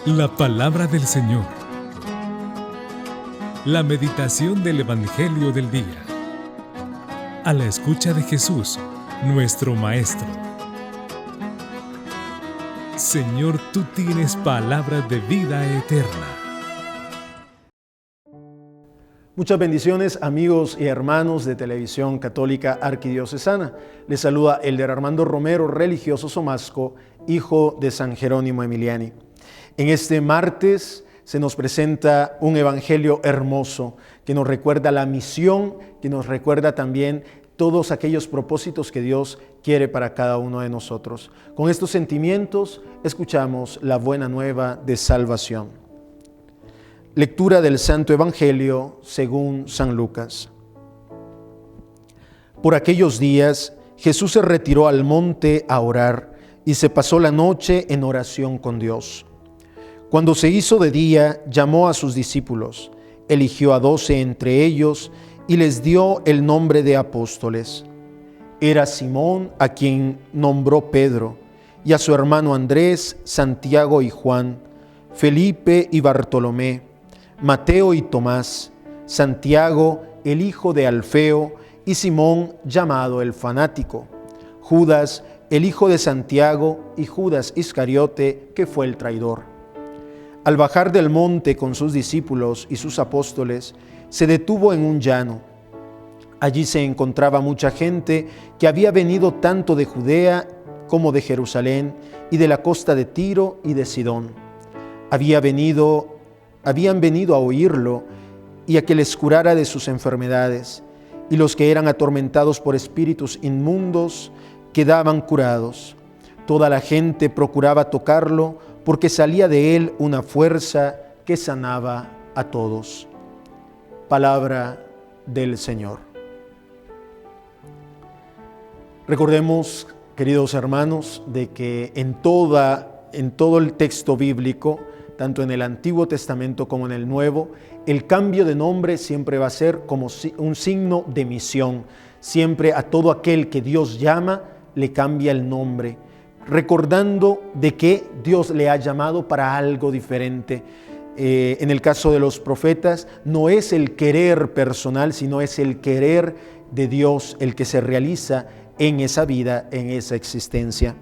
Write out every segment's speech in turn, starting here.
La palabra del Señor. La meditación del Evangelio del día. A la escucha de Jesús, nuestro Maestro. Señor, tú tienes palabras de vida eterna. Muchas bendiciones, amigos y hermanos de Televisión Católica Arquidiocesana. Les saluda Elder Armando Romero, religioso somasco, hijo de San Jerónimo Emiliani. En este martes se nos presenta un evangelio hermoso que nos recuerda la misión, que nos recuerda también todos aquellos propósitos que Dios quiere para cada uno de nosotros. Con estos sentimientos escuchamos la buena nueva de salvación. Lectura del Santo Evangelio según San Lucas. Por aquellos días, Jesús se retiró al monte a orar y se pasó la noche en oración con Dios. Cuando se hizo de día, llamó a sus discípulos, eligió a 12 entre ellos y les dio el nombre de apóstoles. Era Simón, a quien nombró Pedro, y a su hermano Andrés, Santiago y Juan, Felipe y Bartolomé, Mateo y Tomás, Santiago, el hijo de Alfeo, y Simón, llamado el fanático, Judas, el hijo de Santiago, y Judas Iscariote, que fue el traidor. Al bajar del monte con sus discípulos y sus apóstoles, se detuvo en un llano. Allí se encontraba mucha gente que había venido tanto de Judea como de Jerusalén y de la costa de Tiro y de Sidón. Habían venido a oírlo y a que les curara de sus enfermedades, y los que eran atormentados por espíritus inmundos quedaban curados. Toda la gente procuraba tocarlo, porque salía de él una fuerza que sanaba a todos. Palabra del Señor. Recordemos, queridos hermanos, de que en todo el texto bíblico, tanto en el Antiguo Testamento como en el Nuevo, el cambio de nombre siempre va a ser como un signo de misión. Siempre a todo aquel que Dios llama, le cambia el nombre, recordando de que Dios le ha llamado para algo diferente. En el caso de los profetas, no es el querer personal, sino es el querer de Dios el que se realiza en esa vida, en esa existencia.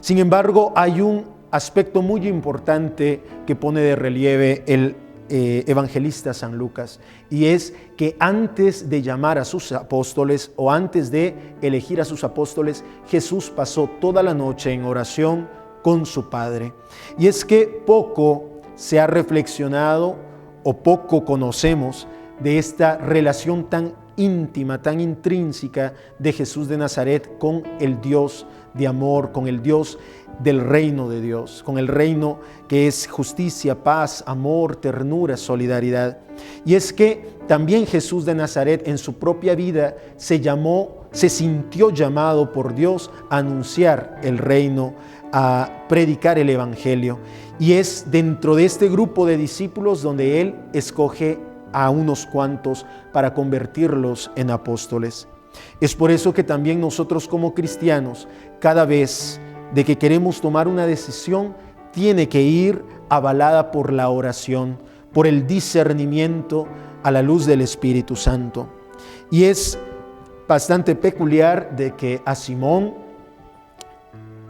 Sin embargo, hay un aspecto muy importante que pone de relieve el evangelista San Lucas, y es que antes de llamar a sus apóstoles o antes de elegir a sus apóstoles, Jesús pasó toda la noche en oración con su Padre. Y es que poco se ha reflexionado o poco conocemos de esta relación tan íntima, tan intrínseca de Jesús de Nazaret con el Dios de amor, con el Dios del reino de Dios, con el reino que es justicia, paz, amor, ternura, solidaridad. Y es que también Jesús de Nazaret en su propia vida se sintió llamado por Dios a anunciar el reino, a predicar el evangelio. Y es dentro de este grupo de discípulos donde Él escoge a unos cuantos para convertirlos en apóstoles. Es por eso que también nosotros como cristianos, cada vez de que queremos tomar una decisión, tiene que ir avalada por la oración, por el discernimiento a la luz del Espíritu Santo. Y es bastante peculiar de que a Simón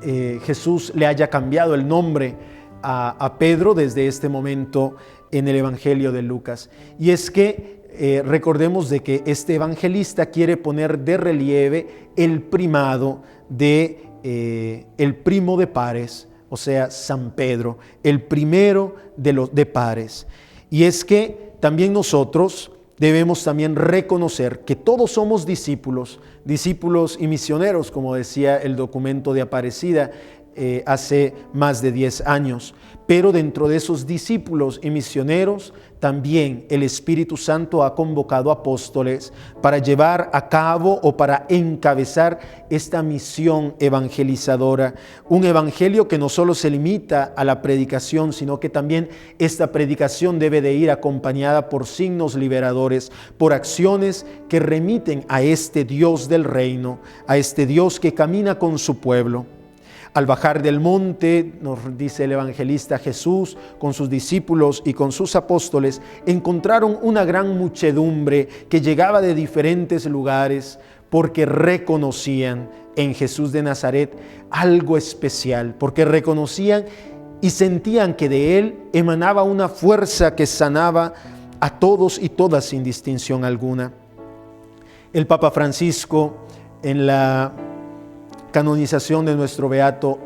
Jesús le haya cambiado el nombre a Pedro desde este momento en el Evangelio de Lucas. Y es que recordemos de que este evangelista quiere poner de relieve el primado de el primo de pares, o sea, San Pedro, el primero de pares. Y es que también nosotros debemos también reconocer que todos somos discípulos y misioneros, como decía el documento de Aparecida hace más de 10 años. Pero dentro de esos discípulos y misioneros, también el Espíritu Santo ha convocado apóstoles para llevar a cabo o para encabezar esta misión evangelizadora. Un evangelio que no solo se limita a la predicación, sino que también esta predicación debe de ir acompañada por signos liberadores, por acciones que remiten a este Dios del reino, a este Dios que camina con su pueblo. Al bajar del monte, nos dice el evangelista, Jesús con sus discípulos y con sus apóstoles encontraron una gran muchedumbre que llegaba de diferentes lugares porque reconocían en Jesús de Nazaret algo especial, porque reconocían y sentían que de Él emanaba una fuerza que sanaba a todos y todas sin distinción alguna. El Papa Francisco, en la canonización de nuestro beato,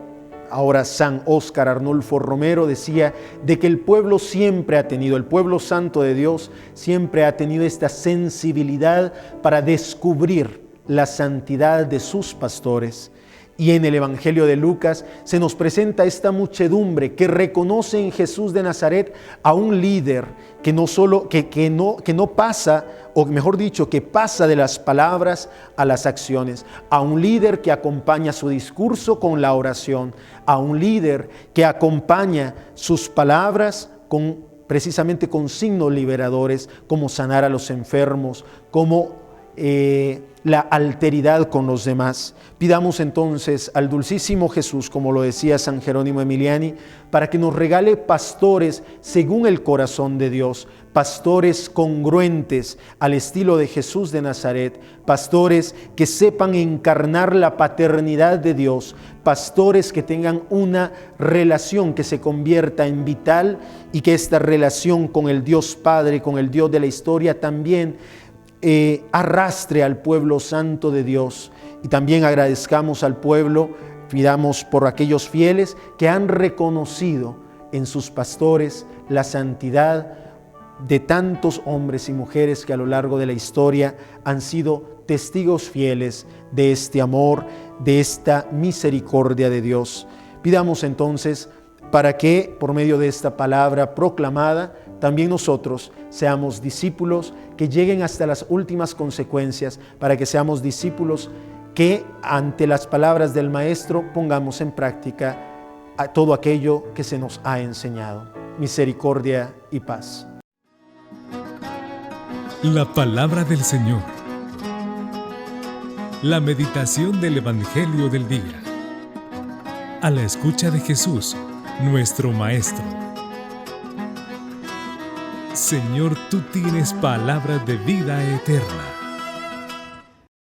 ahora San Óscar Arnulfo Romero, decía de que el pueblo siempre ha tenido, el pueblo santo de Dios siempre ha tenido esta sensibilidad para descubrir la santidad de sus pastores. Y en el Evangelio de Lucas se nos presenta esta muchedumbre que reconoce en Jesús de Nazaret a un líder que no pasa, o mejor dicho, que pasa de las palabras a las acciones, a un líder que acompaña su discurso con la oración, a un líder que acompaña sus palabras precisamente con signos liberadores, como sanar a los enfermos, como la alteridad con los demás. Pidamos entonces al dulcísimo Jesús, como lo decía San Jerónimo Emiliani, para que nos regale pastores según el corazón de Dios, pastores congruentes al estilo de Jesús de Nazaret, pastores que sepan encarnar la paternidad de Dios, pastores que tengan una relación que se convierta en vital y que esta relación con el Dios Padre, con el Dios de la historia también arrastre al pueblo santo de Dios. Y también agradezcamos al pueblo, pidamos por aquellos fieles que han reconocido en sus pastores la santidad de tantos hombres y mujeres que a lo largo de la historia han sido testigos fieles de este amor, de esta misericordia de Dios. Pidamos entonces para que por medio de esta palabra proclamada también nosotros seamos discípulos que lleguen hasta las últimas consecuencias, para que seamos discípulos que ante las palabras del Maestro pongamos en práctica todo aquello que se nos ha enseñado. Misericordia y paz. La palabra del Señor. La meditación del Evangelio del día. A la escucha de Jesús, nuestro Maestro. Señor, tú tienes palabras de vida eterna.